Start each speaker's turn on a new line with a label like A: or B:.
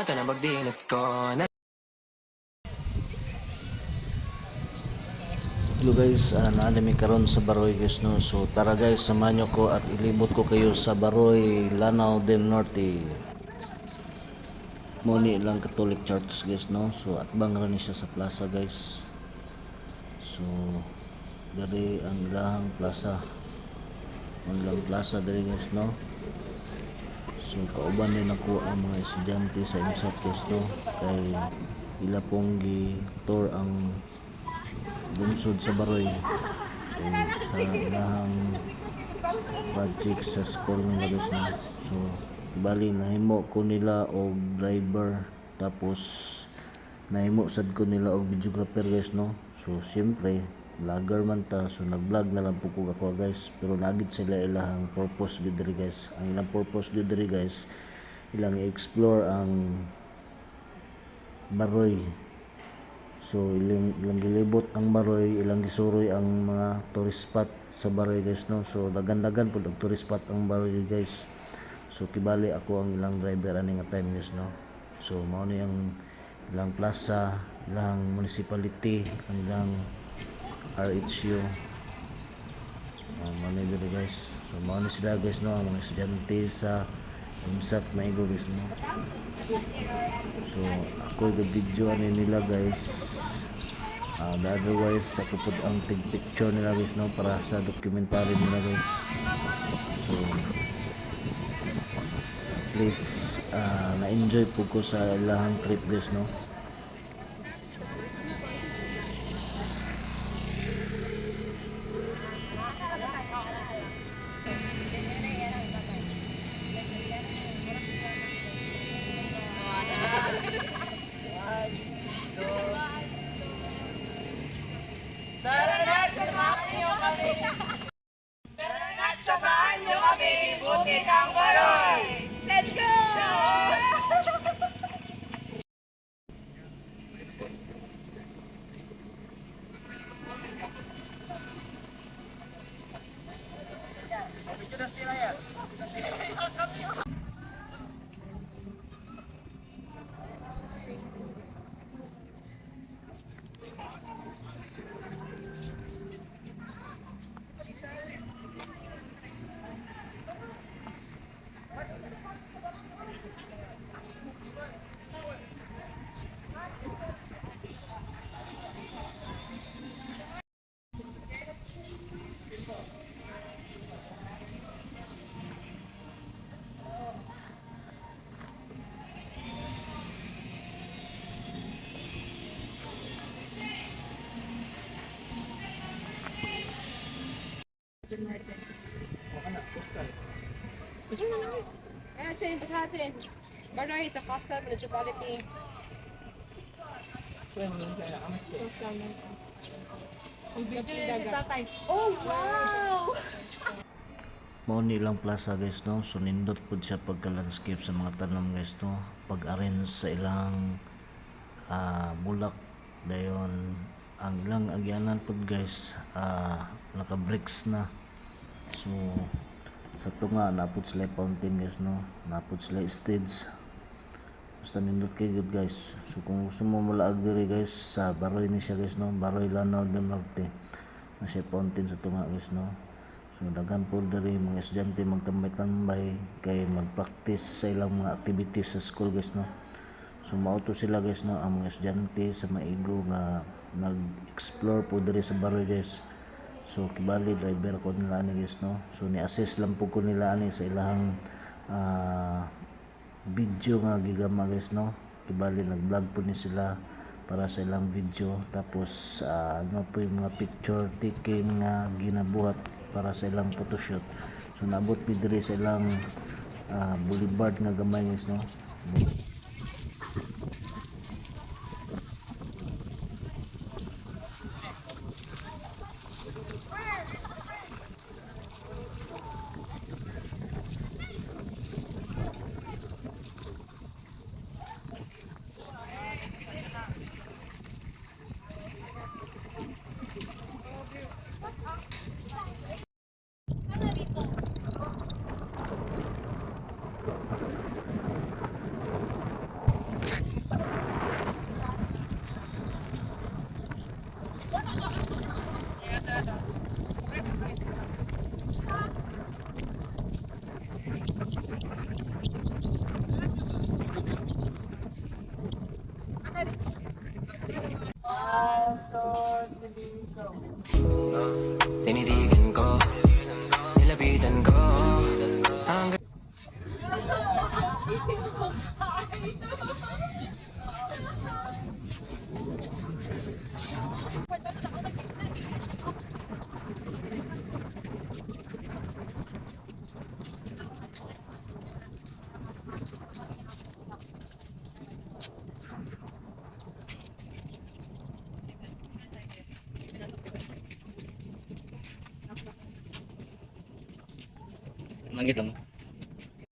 A: ka na magdinot ko na.
B: Hello guys, naalami karon sa Baroy guys no. So tara guys, samahan nyo ko at ilibot ko kayo sa Baroy, Lanao del Norte. Muni lang Catholic Church guys no. So atbang rin siya sa plaza guys. So dari ang ilahang plaza. Ang plaza dari guys no. So kauban din ako ang mga estudyante sa IMSAT guys no. Kay ila pong gi-tour ang bunsod sa Baroy sa ilahang project sa school nila guys na. So bali nahimo ko nila og driver, tapos nahimo sad ko nila og videographer guys no. So siyempre vlogger man ta, so nag-vlog na lang po ko ako guys, pero nagit sila ilahang purpose gyud diri guys. Ang ilang purpose gyud diri guys, ilang i-explore ang Baroy. So ilang gilibot ang Baroy, ilang gisuroy ang mga tourist spot sa Baroy guys no. So dagan-dagan pud og tourist spot ang Baroy guys. So kibali ako ang ilang driver ani nga time guys no. So mao ni ang ilang plaza, ilang municipality, ang ilang RHU. Mao ni diri guys. So mao ni sila guys no, ang mga estudyante sa IMSAT Maigo guys no. So ako video ani nila guys. Otherwise ako pud ang tig picture nila guys no, para sa documentary nila guys. So please na-enjoy po ko sa ilahang trip guys no.
C: Samahan niyo kami ibutin ang Baroy! Let's go! Ayan, sa atin. Baroy is a coastal municipality. Coastal man. Ang dagat. Oh, wow!
B: Mao ni ilang plaza guys no. So nindot pud siya pagka landscape sa mga tanom guys no. Pag-arrange sa ilang bulak dayon ang ilang agyanan pud guys, naka bricks na. So sa tunga napud sila fountain guys no, napud sila stage. Basta nindot kay good guys. So kung gusto mo malaag diri guys, sa Baroy ni siya guys no, Baroy Lanao del Norte na siya fountain sa tunga guys no. So daghan po diri mga estudyante magtambay-tambay kay mag-practice sa ilang mga activities sa school guys no. So mauto sila guys no, ang mga estudyante sa Maigo nga nag-explore po diri sa Baroy guys. So kibali driver ko nila ani guys no. So ni-assist lang po ko nila ani sa ilahang video nga gigama guys no. Kibali nag-vlog po ni sila para sa ilang video, tapos ano po yung mga picture taking nga ginabuhat para sa ilang photoshoot. So naabot mi diri sa ilang boulevard nga gamay guys no. Langit lang.